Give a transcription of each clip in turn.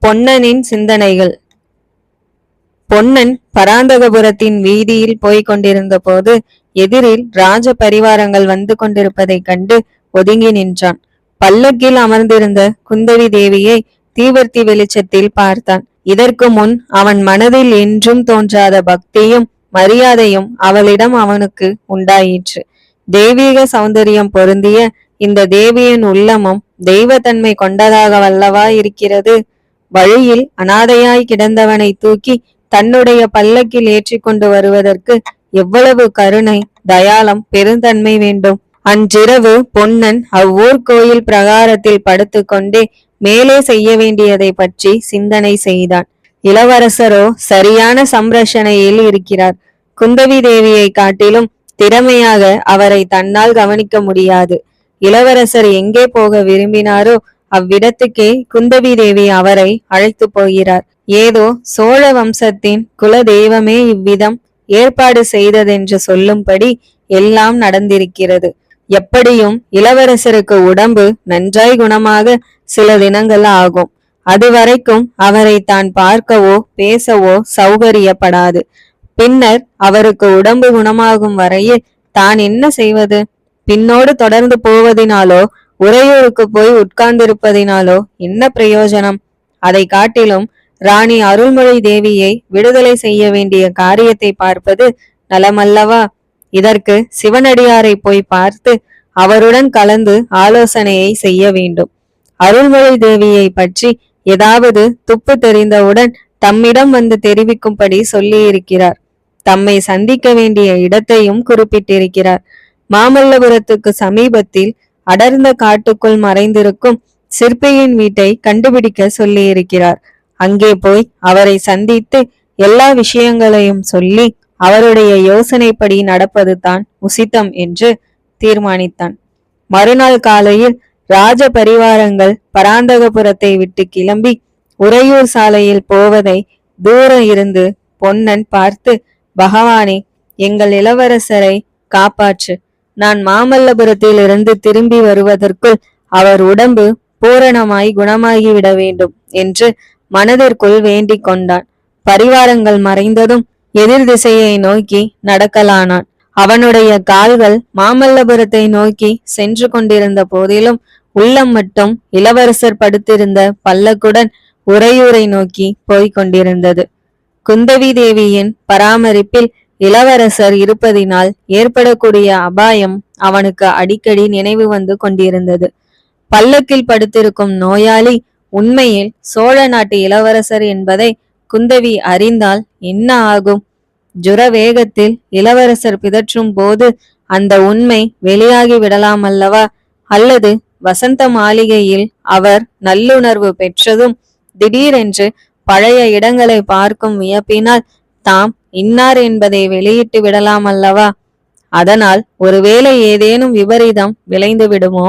பொன்னனின் சிந்தனைகள். பொன்னன் பராந்தகபுரத்தின் வீதியில் போய்க் கொண்டிருந்த போது எதிரில் ராஜ பரிவாரங்கள் வந்து கொண்டிருப்பதைக் கண்டு ஒதுங்கி நின்றான். பல்லக்கில் அமர்ந்திருந்த குந்தவி தேவியை தீவர்த்தி வெளிச்சத்தில் பார்த்தான். இதற்கு முன் அவன் மனதில் என்றும் தோன்றாத பக்தியும் மரியாதையும் அவளிடம் அவனுக்கு உண்டாயிற்று. தெய்வீக சௌந்தரியம் பொருந்திய இந்த தேவியின் உள்ளமும் தெய்வத்தன்மை கொண்டதாக வல்லவா இருக்கிறது. வழியில் அனாதையாய் கிடந்தவனை தூக்கி தன்னுடைய பல்லக்கில் ஏற்றி கொண்டு வருவதற்கு எவ்வளவு கருணை, தயாளம், பெருந்தன்மை வேண்டும். அன்றிரவு பொன்னன் அவ்வூர் கோயில் பிரகாரத்தில் படுத்து கொண்டே மேலே செய்ய வேண்டியதை பற்றி சிந்தனை செய்தான். இளவரசரோ சரியான சம்ரஷணையில் இருக்கிறார். குந்தவி தேவியை காட்டிலும் திறமையாக அவரை தன்னால் கவனிக்க முடியாது. இளவரசர் எங்கே போக விரும்பினாரோ அவ்விடத்துக்கே குந்தவி தேவி அவரை அழைத்து போகிறார். ஏதோ சோழ வம்சத்தின் குல தெய்வமே இவ்விதம் ஏற்பாடு செய்ததென்று சொல்லும்படி எல்லாம் நடந்திருக்கிறது. எப்படியும் இளவரசருக்கு உடம்பு நன்றாய் குணமாக சில தினங்கள் ஆகும். அதுவரைக்கும் அவரை தான் பார்க்கவோ பேசவோ சௌகரியப்படாது. பின்னர் அவருக்கு உடம்பு குணமாகும் வரையில் தான் என்ன செய்வது? பின்னோடு தொடர்ந்து போவதினாலோ உறையூருக்கு போய் உட்கார்ந்திருப்பதினாலோ என்ன பிரயோஜனம்? அதை காட்டிலும் ராணி அருள்மொழி தேவியை விடுதலை செய்ய வேண்டிய காரியத்தை பார்ப்பது நலமல்லவா? இதற்கு சிவனடியாரை போய் பார்த்து அவருடன் கலந்து ஆலோசனையை செய்ய வேண்டும். அருள்மொழி தேவியை பற்றி ஏதாவது துப்பு தெரிந்தவுடன் தம்மிடம் வந்து தெரிவிக்கும்படி சொல்லி இருக்கிறார். தம்மை சந்திக்க வேண்டிய இடத்தையும் குறிப்பிட்டிருக்கிறார். மாமல்லபுரத்துக்கு சமீபத்தில் அடர்ந்த காட்டுக்குள் மறைந்திருக்கும் சிற்பியின் வீட்டை கண்டுபிடிக்க சொல்லி இருக்கிறார். அங்கே போய் அவரை சந்தித்து எல்லா விஷயங்களையும் சொல்லி அவருடைய யோசனைப்படி நடப்பது தான் உசிதம் என்று தீர்மானித்தான். மறுநாள் காலையில் ராஜ பரிவாரங்கள் பராந்தகபுரத்தை விட்டு கிளம்பி உறையூர் சாலையில் போவதை தூரம் இருந்து பொன்னன் பார்த்து, பகவானே, எங்கள் இளவரசரை காப்பாற்று. நான் மாமல்லபுரத்தில் இருந்து திரும்பி வருவதற்குள் அவர் உடம்பு பூரணமாய் குணமாகிவிட வேண்டும் என்று மனதிற்குள் வேண்டிக் கொண்டான். பரிவாரங்கள் மறைந்ததும் எதிர் திசையை நோக்கி நடக்கலானான். அவனுடைய கால்கள் மாமல்லபுரத்தை நோக்கி சென்று கொண்டிருந்த போதிலும் உள்ளம் மட்டும் இளவரசர் படுத்திருந்த பல்லக்குடன் உறையூரை நோக்கி போய்க் கொண்டிருந்தது. குந்தவி தேவியின் பராமரிப்பில் இளவரசர் இருப்பதினால் ஏற்படக்கூடிய அபாயம் அவனுக்கு அடிக்கடி நினைவு வந்து கொண்டிருந்தது. பல்லக்கில் படுத்திருக்கும் நோயாளி உண்மையில் சோழ நாட்டு இளவரசர் என்பதை குந்தவி அறிந்தால் என்ன ஆகும்? ஜுர வேகத்தில் இளவரசர் பிதற்றும் போது அந்த உண்மை வெளியாகி விடலாம் அல்லவா? அல்லது வசந்த மாளிகையில் அவர் நல்லுணர்வு பெற்றதும் திடீரென்று பழைய இடங்களை பார்க்கும் வியப்பினால் தாம் இன்னார் என்பதை வெளியிட்டு விடலாம் அல்லவா? அதனால் ஒருவேளை ஏதேனும் விபரீதம் விளைந்து விடுமோ?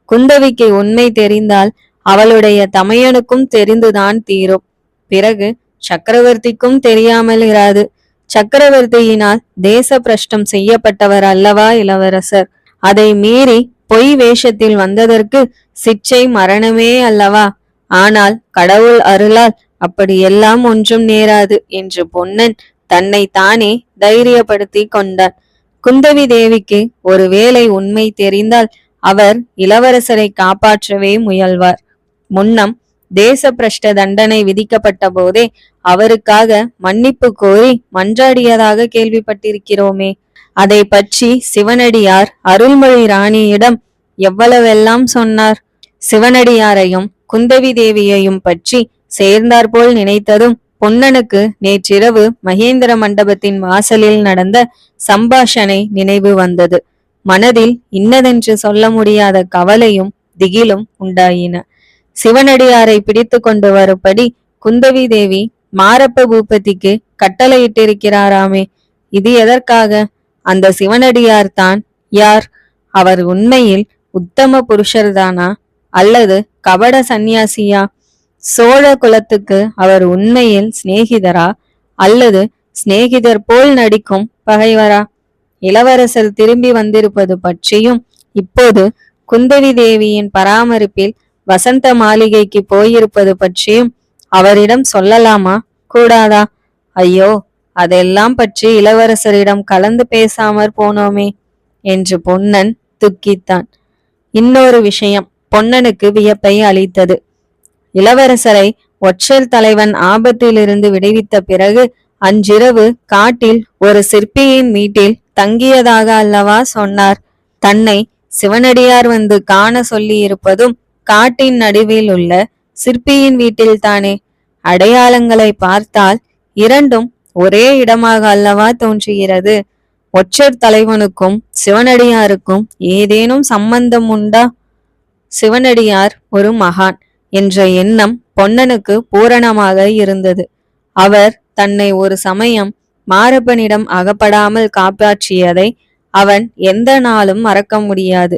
குந்தவிக்கு உண்மை தெரிந்தால் அவளுடைய தமையனுக்கும் தெரிந்துதான் தீரும். பிறகு சக்கரவர்த்திக்கும் தெரியாமல் இராது. சக்கரவர்த்தியினால் தேச பிரஷ்டம் செய்யப்பட்டவர் அல்லவா இளவரசர். அதை மீறி பொய் வேஷத்தில் வந்ததற்கு சிச்சை மரணமே அல்லவா? ஆனால் கடவுள் அருளால் அப்படியெல்லாம் ஒன்றும் நேராது என்று பொன்னன் தன்னை தானே தைரியப்படுத்தி கொண்டான். குந்தவி தேவிக்கு ஒருவேளை உண்மை தெரிந்தால் அவர் இளவரசரை காப்பாற்றவே முயல்வார். முன்னம் தேச பிரஷ்ட தண்டனை விதிக்கப்பட்ட போதே அவருக்காக மன்னிப்பு கோரி மன்றாடியதாக கேள்விப்பட்டிருக்கிறோமே. அதை பற்றி சிவனடியார் அருள்மொழி ராணியிடம் எவ்வளவெல்லாம் சொன்னார். சிவனடியாரையும் குந்தவி தேவியையும் பற்றி சேர்ந்தாற்போல் நினைத்ததும் பொன்னனுக்கு நேற்றிரவு மகேந்திர மண்டபத்தின் வாசலில் நடந்த சம்பாஷணை நினைவு வந்தது. மனதில் இன்னதென்று சொல்ல முடியாத கவலையும் திகிலும் உண்டாயின. சிவனடியாரை பிடித்து கொண்டு வரும்படி குந்தவி தேவி மாரப்ப பூபதிக்கு கட்டளையிட்டிருக்கிறாராமே. இது எதற்காக? அந்த சிவனடியார் தான் யார்? அவர் உண்மையில் உத்தம புருஷர்தானா அல்லது கபட சந்நியாசியா? சோழ குலத்துக்கு அவர் உண்மையில் சிநேகிதரா அல்லது சிநேகிதர் போல் நடிக்கும் பகைவரா? இளவரசர் திரும்பி வந்திருப்பது பற்றியும் இப்போது குந்தவி தேவியின் பராமரிப்பில் வசந்த மாளிகைக்கு போயிருப்பது பற்றியும் அவரிடம் சொல்லலாமா கூடாதா? ஐயோ, அதெல்லாம் பற்றி இளவரசரிடம் கலந்து பேசாமற் போனோமே என்று பொன்னன் துக்கித்தான். இன்னொரு விஷயம் பொன்னனுக்கு வியப்பை அளித்தது. இளவரசரை ஒற்றர் தலைவன் ஆபத்திலிருந்து விடுவித்த பிறகு அன்றிரவு காட்டில் ஒரு சிற்பியின் வீட்டில் தங்கியதாக அல்லவா சொன்னார். தன்னை சிவனடியார் வந்து காண சொல்லி இருப்பதும் காட்டின் நடுவில் உள்ள சிற்பியின் வீட்டில்தானே. அடையாளங்களை பார்த்தால் இரண்டும் ஒரே இடமாக அல்லவா தோன்றுகிறது. ஒற்றர் தலைவனுக்கும் சிவனடியாருக்கும் ஏதேனும் சம்பந்தம் உண்டா? சிவனடியார் ஒரு மகான் என்ற எண்ணம் பொன்னனுக்கு பூரணமாக இருந்தது. அவர் தன்னை ஒரு சமயம் மாரப்பனிடம் அகப்படாமல் காப்பாற்றியதை அவன் எந்த நாளும் மறக்க முடியாது.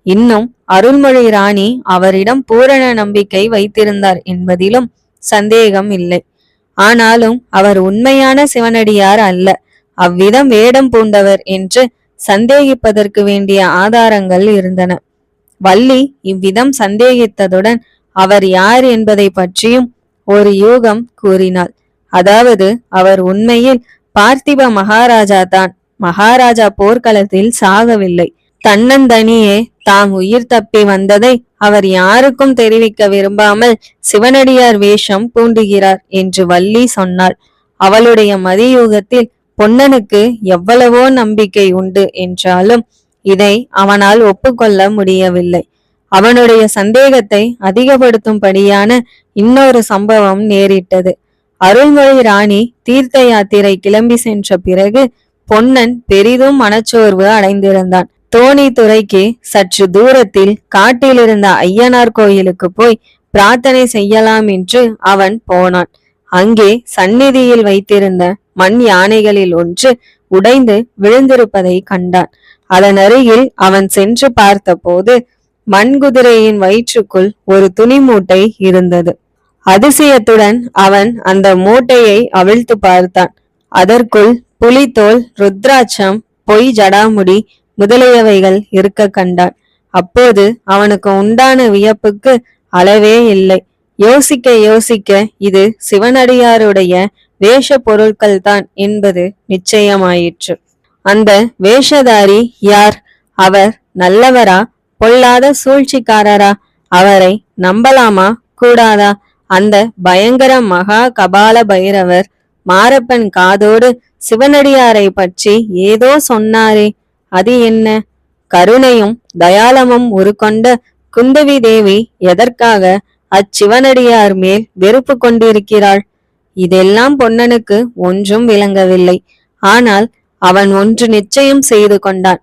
இன்னும் அருள்மொழி ராணி அவரிடம் பூரண நம்பிக்கை வைத்திருந்தார் என்பதிலும் சந்தேகம் இல்லை. ஆனாலும் அவர் உண்மையான சிவனடியார் அல்ல, அவ்விதம் வேடம் பூண்டவர் என்று சந்தேகிப்பதற்கு வேண்டிய ஆதாரங்கள் இருந்தன. வள்ளி இவ்விதம் சந்தேகித்ததுடன் அவர் யார் என்பதை பற்றியும் ஒரு யூகம் கூறினாள். அதாவது அவர் உண்மையில் பார்த்திப மகாராஜா தான். மகாராஜா போர்க்களத்தில் சாகவில்லை. தன்னந்தனியே தாம் உயிர் தப்பி வந்ததை அவர் யாருக்கும் தெரிவிக்க விரும்பாமல் சிவனடியார் வேஷம் பூண்டுகிறார் என்று வள்ளி சொன்னாள். அவளுடைய மதியூகத்தில் பொன்னனுக்கு எவ்வளவோ நம்பிக்கை உண்டு என்றாலும் இதை அவனால் ஒப்புக்கொள்ள முடியவில்லை. அவனுடைய சந்தேகத்தை அதிகப்படுத்தும்படியான இன்னொரு சம்பவம் நேரிட்டது. அருள்மொழி ராணி தீர்த்த யாத்திரை கிளம்பி சென்ற பிறகு பொன்னன் பெரிதும் மனச்சோர்வு அடைந்திருந்தான். தோணி துறைக்கு சற்று தூரத்தில் காட்டில் இருந்த ஐயனார் கோயிலுக்கு போய் பிரார்த்தனை செய்யலாம் என்று அவன் போனான். அங்கே சந்நிதியில் வைத்திருந்த மண் யானைகளில் ஒன்று உடைந்து விழுந்திருப்பதை கண்டான். அதன் அருகில் அவன் சென்று பார்த்தபோது மண்குதிரையின் வயிற்றுக்குள் ஒரு துணி மூட்டை இருந்தது. அதிசயத்துடன் அவன் அந்த மூட்டையை அவிழ்த்து பார்த்தான். அதற்குள் புலித்தோல், ருத்ராட்சம், பொய் ஜடாமுடி முதலியவைகள் இருக்க கண்டான். அப்போது அவனுக்கு உண்டான வியப்புக்கு அளவே இல்லை. யோசிக்க யோசிக்க இது சிவனடியாருடைய வேஷ பொருட்கள் தான் என்பது நிச்சயமாயிற்று. அந்த வேஷதாரி யார்? அவர் நல்லவரா பொல்லாத சூழ்ச்சிக்காரரா? அவரை நம்பலாமா கூடாதா? அந்த பயங்கர மகா கபால பைரவர் மாரப்பன் காதோடு சிவனடியாரை பற்றி ஏதோ சொன்னாரே, அது என்ன? கருணையும் தயாளமும் உருக்கொண்ட குந்தவி தேவி எதற்காக அச்சிவனடியார் மேல் வெறுப்பு கொண்டிருக்கிறாள்? இதெல்லாம் பொன்னனுக்கு ஒன்றும் விளங்கவில்லை. ஆனால் அவன் ஒன்று நிச்சயம் செய்து கொண்டான்.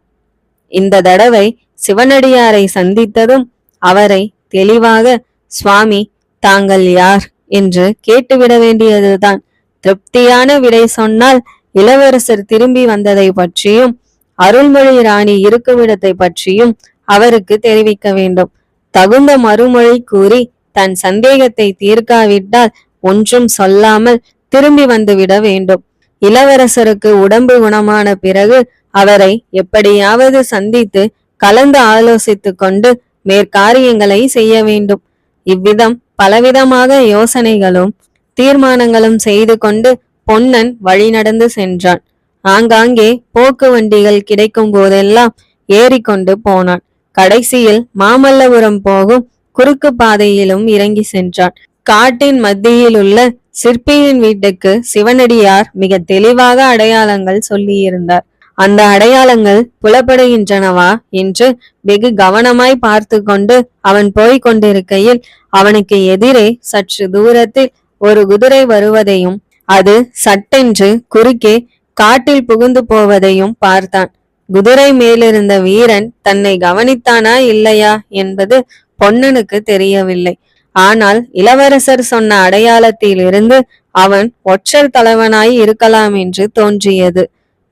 இந்த தடவை சிவனடியாரை சந்தித்ததும் அவரை தெளிவாக, சுவாமி தாங்கள் யார் என்று கேட்டுவிட வேண்டியதுதான். திருப்தியான விடை சொன்னால் இளவரசர் திரும்பி வந்ததை பற்றியும் அருள்மொழி ராணி இருக்குமிடத்தை பற்றியும் அவருக்கு தெரிவிக்க வேண்டும். தகுந்த மறுமொழி கூறி தன் சந்தேகத்தை தீர்க்காவிட்டால் ஒன்றும் சொல்லாமல் திரும்பி வந்துவிட வேண்டும். இளவரசருக்கு உடம்பு குணமான பிறகு அவரை எப்படியாவது சந்தித்து கலந்து ஆலோசித்து கொண்டு மேற்காரியங்களை செய்ய வேண்டும். இவ்விதம் பலவிதமாக யோசனைகளும் தீர்மானங்களும் செய்து கொண்டு பொன்னன் வழி நடந்து சென்றான். ஆங்காங்கே போக்கு வண்டிகள் கிடைக்கும் போதெல்லாம் ஏறிக்கொண்டு போனான். கடைசியில் மாமல்லபுரம் போகும் குறுக்கு பாதையிலும் இறங்கி சென்றான். காட்டின் மத்தியில் உள்ள சிற்பியின் வீட்டுக்கு சிவனடியார் மிக தெளிவாக அடையாளங்கள் சொல்லியிருந்தார். அந்த அடையாளங்கள் புலப்படுகின்றனவா என்று வெகு கவனமாய் பார்த்து கொண்டு அவன் போய்க் கொண்டிருக்கையில் அவனுக்கு எதிரே சற்று தூரத்தில் ஒரு குதிரை வருவதையும் அது சட்டென்று குறுக்கே காட்டில் புகுந்து போவதையும் பார்த்தான். குதிரை மேலிருந்த வீரன் தன்னை கவனித்தானா இல்லையா என்பது பொன்னனுக்கு தெரியவில்லை. ஆனால் இளவரசர் சொன்ன அடையாளத்தில் இருந்து அவன் ஒற்றர் தலைவனாய் இருக்கலாம் என்று தோன்றியது.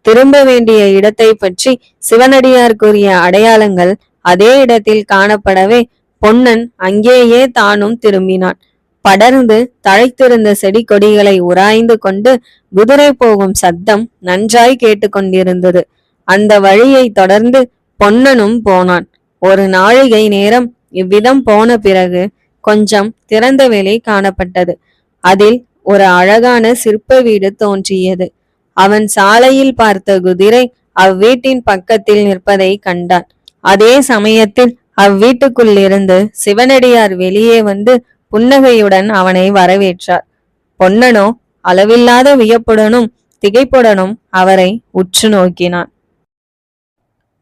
திரும்ப வேண்டிய இடத்தை பற்றி சிவனடியார் கூறிய அடையாளங்கள் அதே இடத்தில் காணப்படவே பொன்னன் அங்கேயே தானும் திரும்பினான். படர்ந்து தழைத்திருந்த செடி கொடிகளை உராய்ந்து கொண்டு குதிரை போகும் சத்தம் நன்றாய் கேட்டுக்கொண்டிருந்தது. அந்த வழியை தொடர்ந்து பொன்னனும் போனான். ஒரு நாழிகை நேரம் இவ்விதம் போன பிறகு கொஞ்சம் திறந்த வெளி காணப்பட்டது. அதில் ஒரு அழகான சிற்ப வீடு தோன்றியது. அவன் சாலையில் பார்த்த குதிரை அவ்வீட்டின் பக்கத்தில் நிற்பதை கண்டான். அதே சமயத்தில் அவ்வீட்டுக்குள்ளிருந்து சிவனடியார் வெளியே வந்து புன்னகையுடன் அவனை வரவேற்றார். பொன்னனோ அளவில்லாத வியப்புடனும் திகைப்புடனும் அவரை உற்று நோக்கினான்.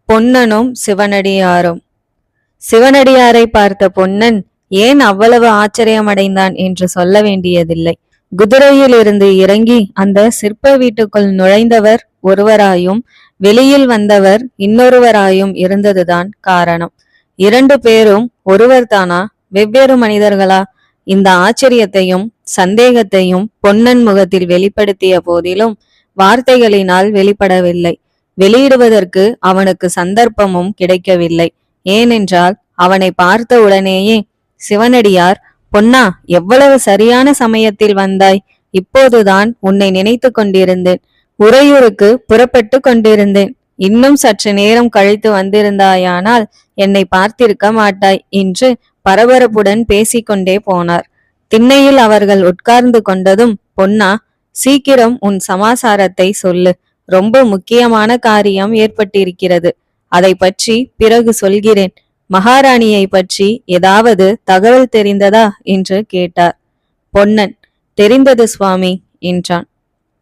பொன்னனும் சிவனடியாரும். சிவனடியாரை பார்த்த பொன்னன் ஏன் அவ்வளவு ஆச்சரியமடைந்தான் என்று சொல்ல வேண்டியதில்லை. குதிரையில் இருந்து இறங்கி அந்த சிற்ப வீட்டுக்குள் நுழைந்தவர் ஒருவராயும் வெளியில் வந்தவர் இன்னொருவராயும் இருந்ததுதான் காரணம். 2 பேரும் ஒருவர்தானா, வெவ்வேறு மனிதர்களா? இந்த ஆச்சரியத்தையும் சந்தேகத்தையும் பொன்னன் முகத்தில் வெளிப்படுத்திய போதிலும் வார்த்தைகளினால் வெளிப்படவில்லை. வெளியிடுவதற்கு அவனுக்கு சந்தர்ப்பமும் கிடைக்கவில்லை. ஏனென்றால் அவனை பார்த்த உடனேயே சிவனடியார், பொன்னா, எவ்வளவு சரியான சமயத்தில் வந்தாய். இப்போதுதான் உன்னை நினைத்து கொண்டிருந்தேன். உறையூருக்கு புறப்பட்டு கொண்டிருந்தேன். இன்னும் சற்று நேரம் கழித்து வந்திருந்தாயானால் என்னை பார்த்திருக்க மாட்டாய் என்று பரபரப்புடன் பேசிக்கொண்டே போனார். திண்ணையில் அவர்கள் உட்கார்ந்து கொண்டதும், பொன்னா, சீக்கிரம் உன் சமாசாரத்தை சொல்லு. ரொம்ப முக்கியமான காரியம் ஏற்பட்டிருக்கிறது. அதை பற்றி பிறகு சொல்கிறேன். மகாராணியை பற்றி ஏதாவது தகவல் தெரிந்ததா என்று கேட்டார். பொன்னன், தெரிந்தது சுவாமி என்றான்.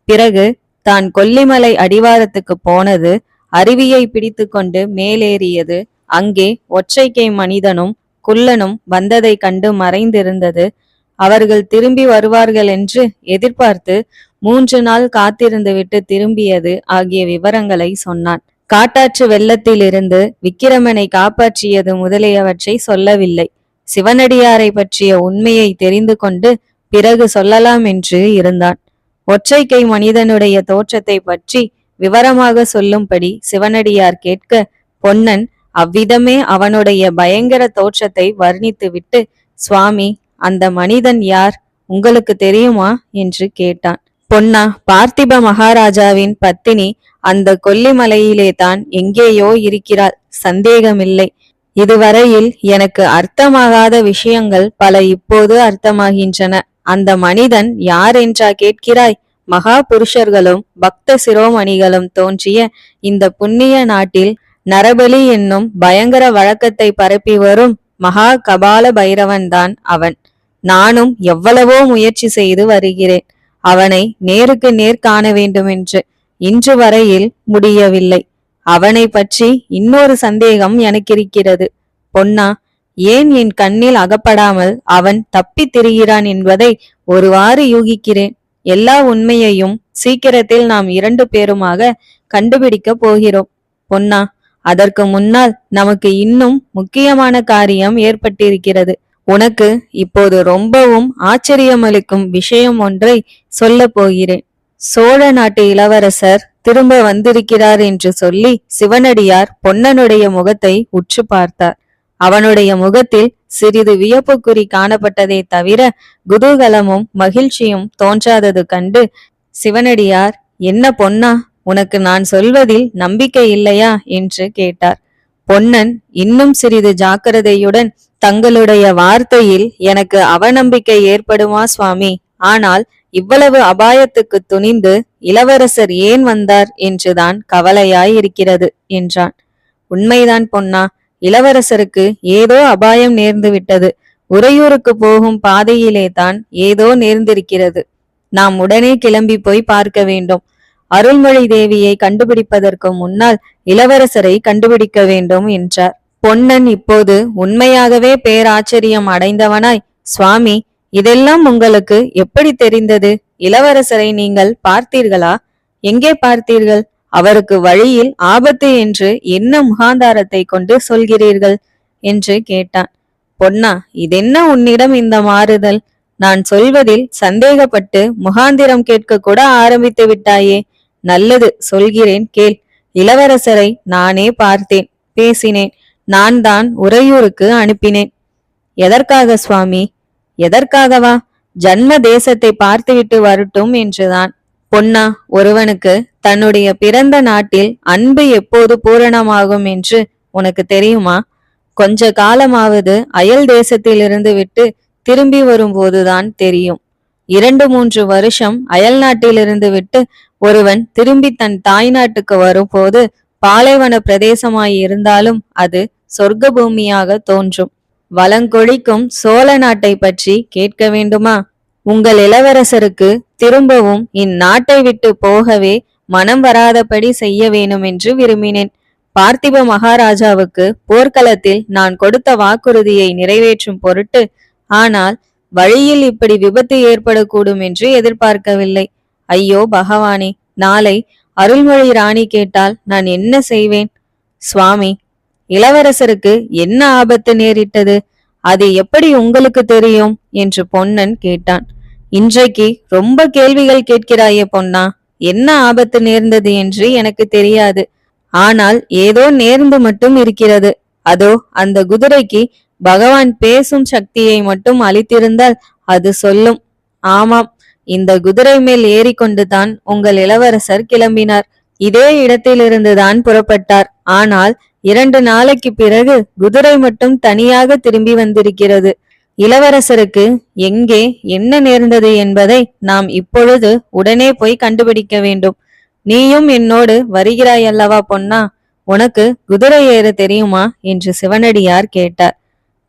பிறகு தான் கொல்லிமலை அடிவாரத்துக்கு போனது, அருவியை பிடித்து கொண்டு மேலேறியது, அங்கே ஒற்றைக்கை மனிதனும் குள்ளனும் வந்ததை கண்டு மறைந்திருந்தது, அவர்கள் திரும்பி வருவார்கள் என்று எதிர்பார்த்து 3 நாள் காத்திருந்து விட்டு திரும்பியது ஆகிய விவரங்களை சொன்னான். காட்டாற்று வெள்ளத்திலிருந்து விக்கிரமனை காப்பாற்றியது முதலியவற்றை சொல்லவில்லை. சிவனடியாரை பற்றிய உண்மையை தெரிந்து கொண்டு பிறகு சொல்லலாம் என்று இருந்தான். ஒற்றைக்கை மனிதனுடைய தோற்றத்தை பற்றி விவரமாக சொல்லும்படி சிவனடியார் கேட்க, பொன்னன் அவ்விதமே அவனுடைய பயங்கர தோற்றத்தை வர்ணித்துவிட்டு, சுவாமி, அந்த மனிதன் யார், உங்களுக்கு தெரியுமா என்று கேட்டான். பொன்னா, பார்த்திப மகாராஜாவின் பத்தினி அந்த கொல்லிமலையிலே தான் எங்கேயோ இருக்கிறாள், சந்தேகமில்லை. இதுவரையில் எனக்கு அர்த்தமாகாத விஷயங்கள் பல இப்போது அர்த்தமாகின்றன. அந்த மனிதன் யார் என்றா கேட்கிறாய்? மகா புருஷர்களும் பக்த சிரோமணிகளும் தோன்றிய இந்த புண்ணிய நாட்டில் நரபலி என்னும் பயங்கர வழக்கத்தை பரப்பி வரும் மகா கபால பைரவன் தான் அவன். நானும் எவ்வளவோ முயற்சி செய்து வருகிறேன் அவனை நேருக்கு நேர் காண வேண்டுமென்று. இன்று வரையில் முடியவில்லை. அவனை பற்றி இன்னொரு சந்தேகம் எனக்கு இருக்கிறது. பொன்னா, ஏன் என் கண்ணில் அகப்படாமல் அவன் தப்பி திரிகிறான் என்பதை ஒருவாறு யூகிக்கிறேன். எல்லா உண்மையையும் சீக்கிரத்தில் நாம் 2 பேருமாக கண்டுபிடிக்க போகிறோம். பொன்னா, அதற்கு முன்னால் நமக்கு இன்னும் முக்கியமான காரியம் ஏற்பட்டிருக்கிறது. உனக்கு இப்போது ரொம்பவும் ஆச்சரியமளிக்கும் விஷயம் ஒன்றை சொல்ல போகிறேன். சோழ நாட்டு இளவரசர் திரும்ப வந்திருக்கிறார் என்று சொல்லி சிவனடியார் பொன்னனுடைய முகத்தை உற்று பார்த்தார். அவனுடைய முகத்தில் சிறிது வியப்புக்குறி காணப்பட்டதை தவிர குதூகலமும் மகிழ்ச்சியும் தோன்றாதது கண்டு சிவனடியார், என்ன பொன்னா, உனக்கு நான் சொல்வதில் நம்பிக்கை இல்லையா என்று கேட்டார். பொன்னன் இன்னும் சிறிது ஜாக்கிரதையுடன், தங்களுடைய வார்த்தையில் எனக்கு அவநம்பிக்கை ஏற்படுமா சுவாமி? ஆனால் இவ்வளவு அபாயத்துக்கு துணிந்து இளவரசர் ஏன் வந்தார் என்றுதான் கவலையாய் இருக்கிறது என்றான். உண்மைதான் பொன்னா, இளவரசருக்கு ஏதோ அபாயம் நேர்ந்து விட்டது. உறையூருக்கு போகும் பாதையிலே தான் ஏதோ நேர்ந்திருக்கிறது. நாம் உடனே கிளம்பி போய் பார்க்க வேண்டும். அருள்மொழி தேவியை கண்டுபிடிப்பதற்கு முன்னால் இளவரசரை கண்டுபிடிக்க வேண்டும் என்றார். பொன்னன் இப்போது உண்மையாகவே பேராச்சரியம் அடைந்தவனாய், சுவாமி, இதெல்லாம் உங்களுக்கு எப்படி தெரிந்தது? இளவரசரை நீங்கள் பார்த்தீர்களா? எங்கே பார்த்தீர்கள்? அவருக்கு வழியில் ஆபத்து என்று என்ன முகாந்தாரத்தை கொண்டு சொல்கிறீர்கள் என்று கேட்டான். பொன்னா, இதென்ன உன்னிடம் இந்த மாறுதல்? நான் சொல்வதில் சந்தேகப்பட்டு முகாந்திரம் கேட்க கூட ஆரம்பித்து விட்டாயே. நல்லது, சொல்கிறேன் கேள். இளவரசரை நானே பார்த்தேன், பேசினேன். நான் தான் உறையூருக்கு அனுப்பினேன். எதற்காக சுவாமி? எதற்காகவா? ஜன்ம தேசத்தை பார்த்துவிட்டு வரட்டும் என்றுதான். பொன்னா, ஒருவனுக்கு தன்னுடைய பிறந்த நாட்டில் அன்பு எப்போது பூரணமாகும் என்று உனக்கு தெரியுமா? கொஞ்ச காலமாவது அயல் தேசத்தில் இருந்து விட்டு திரும்பி வரும்போதுதான் தெரியும். 2-3 வருஷம் அயல் நாட்டிலிருந்து விட்டு ஒருவன் திரும்பி தன் தாய் நாட்டுக்கு வரும்போது பாலைவன பிரதேசமாய் இருந்தாலும் அது சொர்க்க பூமியாக தோன்றும். வளங்கொழிக்கும் சோழ நாட்டை பற்றி கேட்க வேண்டுமா? உங்கள் இளவரசருக்கு திரும்பவும் இந்நாட்டை விட்டு போகவே மனம் வராதபடி செய்ய வேணும் என்று விரும்பினேன். பார்த்திப மகாராஜாவுக்கு போர்க்களத்தில் நான் கொடுத்த வாக்குறுதியை நிறைவேற்றும் பொருட்டு. ஆனால் வழியில் இப்படி விபத்து ஏற்படக்கூடும் என்று எதிர்பார்க்கவில்லை. ஐயோ பகவானே, நாளை அருள்மொழி ராணி கேட்டால் நான் என்ன செய்வேன்? சுவாமி, இளவரசருக்கு என்ன ஆபத்து நேரிட்டது? அது எப்படி உங்களுக்கு தெரியும் என்று பொன்னன் கேட்டான். இன்றைக்கு ரொம்ப கேள்விகள் கேட்கிறாயே பொன்னா. என்ன ஆபத்து நேர்ந்தது என்று எனக்கு தெரியாது. ஆனால் ஏதோ நேர்ந்து மட்டும் இருக்கிறது. அதோ அந்த குதிரைக்கு பகவான் பேசும் சக்தியை மட்டும் அளித்திருந்தால் அது சொல்லும். ஆமாம், இந்த குதிரை மேல் ஏறிக்கொண்டுதான் உங்கள் இளவரசர் கிளம்பினார். இதே இடத்திலிருந்துதான் புறப்பட்டார். ஆனால் 2 நாளைக்கு பிறகு குதிரை மட்டும் தனியாக திரும்பி வந்திருக்கிறது. இளவரசருக்கு எங்கே என்ன நேர்ந்தது என்பதை நாம் இப்பொழுது உடனே போய் கண்டுபிடிக்க வேண்டும். நீயும் என்னோடு வருகிறாய் அல்லவா பொன்னா? உனக்கு குதிரை ஏற தெரியுமா என்று சிவனடியார் கேட்டார்.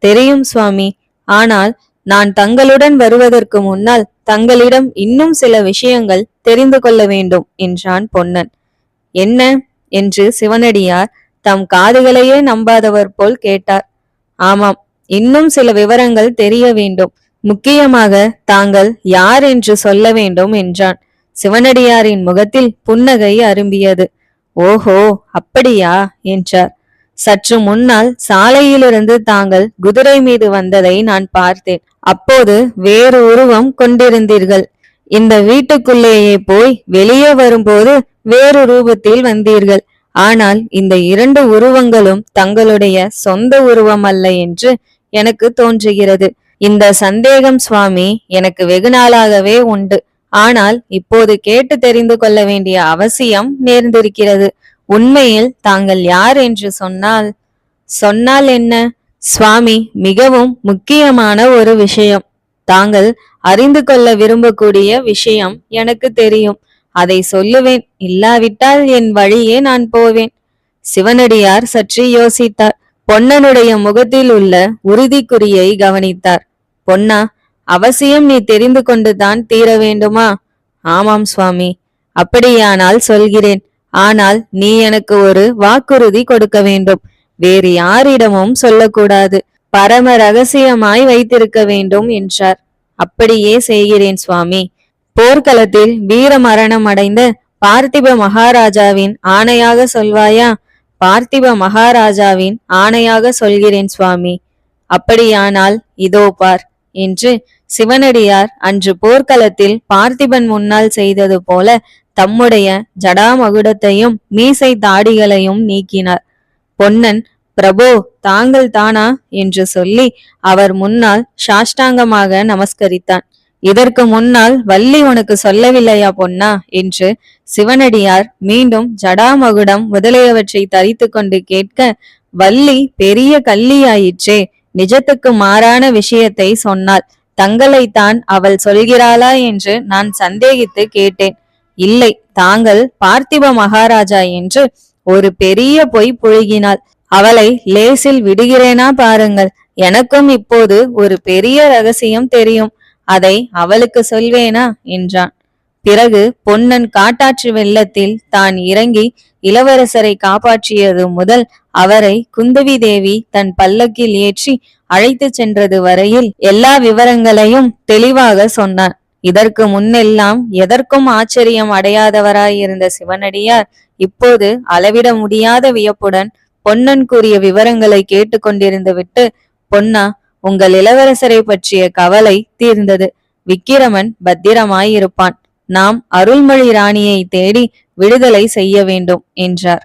தெரியும் சுவாமி. ஆனால் நான் தங்களுடன் வருவதற்கு முன்னால் தங்களிடம் இன்னும் சில விஷயங்கள் தெரிந்து கொள்ள வேண்டும் என்றான் பொன்னன். என்ன என்று சிவனடியார் தம் காதுகளையே நம்பாதவர் போல் கேட்டார். ஆமாம், இன்னும் சில விவரங்கள் தெரிய வேண்டும். முக்கியமாக தாங்கள் யார் என்று சொல்ல வேண்டும் என்றான். சிவனடியாரின் முகத்தில் புன்னகை அரும்பியது. ஓஹோ, அப்படியா என்றார். சற்று முன்னால் சாலையிலிருந்து தாங்கள் குதிரை மீது வந்ததை நான் பார்த்தேன். அப்போது வேறு உருவம் கொண்டிருந்தீர்கள். இந்த வீட்டுக்குள்ளேயே போய் வெளியே வரும்போது வேறு ரூபத்தில் வந்தீர்கள். ஆனால் இந்த 2 உருவங்களும் தங்களுடைய சொந்த உருவம் அல்ல என்று எனக்கு தோன்றுகிறது. இந்த சந்தேகம் சுவாமி எனக்கு வெகு நாளாகவே உண்டு. ஆனால் இப்போது கேட்டு தெரிந்து கொள்ள வேண்டிய அவசியம் நேர்ந்திருக்கிறது. உண்மையில் தாங்கள் யார் என்று சொன்னால் என்ன? சுவாமி, மிகவும் முக்கியமான ஒரு விஷயம். தாங்கள் அறிந்து கொள்ள விரும்பக்கூடிய விஷயம் எனக்கு தெரியும். அதை சொல்லுவேன். இல்லாவிட்டால் என் வழியே நான் போவேன். சிவனடியார் சற்று யோசித்தார். பொன்னனுடைய முகத்தில் உள்ள உறுதிக்குறியை கவனித்தார். பொன்னா, அவசியம் நீ தெரிந்து கொண்டுதான் தீர வேண்டுமா? ஆமாம் சுவாமி. அப்படியானால் சொல்கிறேன். ஆனால் நீ எனக்கு ஒரு வாக்குறுதி கொடுக்க வேண்டும். வேறு யாரிடமும் சொல்லக்கூடாது. பரம ரகசியமாய் வைத்திருக்க வேண்டும் என்றார். அப்படியே செய்கிறேன் சுவாமி. போர்க்களத்தில் வீர மரணம் அடைந்த பார்த்திப மகாராஜாவின் ஆணையாக சொல்வாயா? பார்த்திப மகாராஜாவின் ஆணையாக சொல்கிறேன் சுவாமி. அப்படியானால் இதோ பார் என்று சிவனடியார் அன்று போர்க்களத்தில் பார்த்திபன் முன்னால் செய்தது போல தம்முடைய ஜடாமகுடத்தையும் மீசை தாடிகளையும் நீக்கினார். பொன்னன், பிரபு, தாங்கள் தானா என்று சொல்லி அவர் முன்னால் சாஷ்டாங்கமாக நமஸ்கரித்தான். இதற்கு முன்னால் வள்ளி உனக்கு சொல்லவில்லையா பொன்னா என்று சிவனடியார் மீண்டும் ஜடாமகுடம் முதலியவற்றை தரித்து கொண்டு கேட்க, வள்ளி பெரிய கள்ளியாயிற்றே, நிஜத்துக்கு மாறான விஷயத்தை சொன்னாள். தங்களைத்தான் அவள் சொல்கிறாளா என்று நான் சந்தேகித்து கேட்டேன். இல்லை, தாங்கள் பார்த்திப மகாராஜா என்று ஒரு பெரிய பொய் புழுகினாள். அவளை லேசில் விடுகிறேனா பாருங்கள். எனக்கும் இப்போது ஒரு பெரிய ரகசியம் தெரியும். அதை அவளுக்கு சொல்வேனா என்றான். பிறகு பொன்னன் காட்டாற்று வெள்ளத்தில் தான் இறங்கி இளவரசரை காப்பாற்றியது முதல் அவரை குந்தவி தேவி தன் பல்லக்கில் ஏற்றி அழைத்து சென்றது வரையில் எல்லா விவரங்களையும் தெளிவாக சொன்னான். இதற்கு முன்னெல்லாம் எதற்கும் ஆச்சரியம் அடையாதவராயிருந்த சிவனடியார் இப்போது அளவிட முடியாத வியப்புடன் பொன்னன் கூறிய விவரங்களை கேட்டுக்கொண்டிருந்து விட்டு, பொன்னா, உங்கள் இளவரசரை பற்றிய கவலை தீர்ந்தது. விக்கிரமன் பத்திரமாயிருப்பான். நாம் அருள்மொழி ராணியை தேடி விடுதலை செய்ய வேண்டும் என்றார்.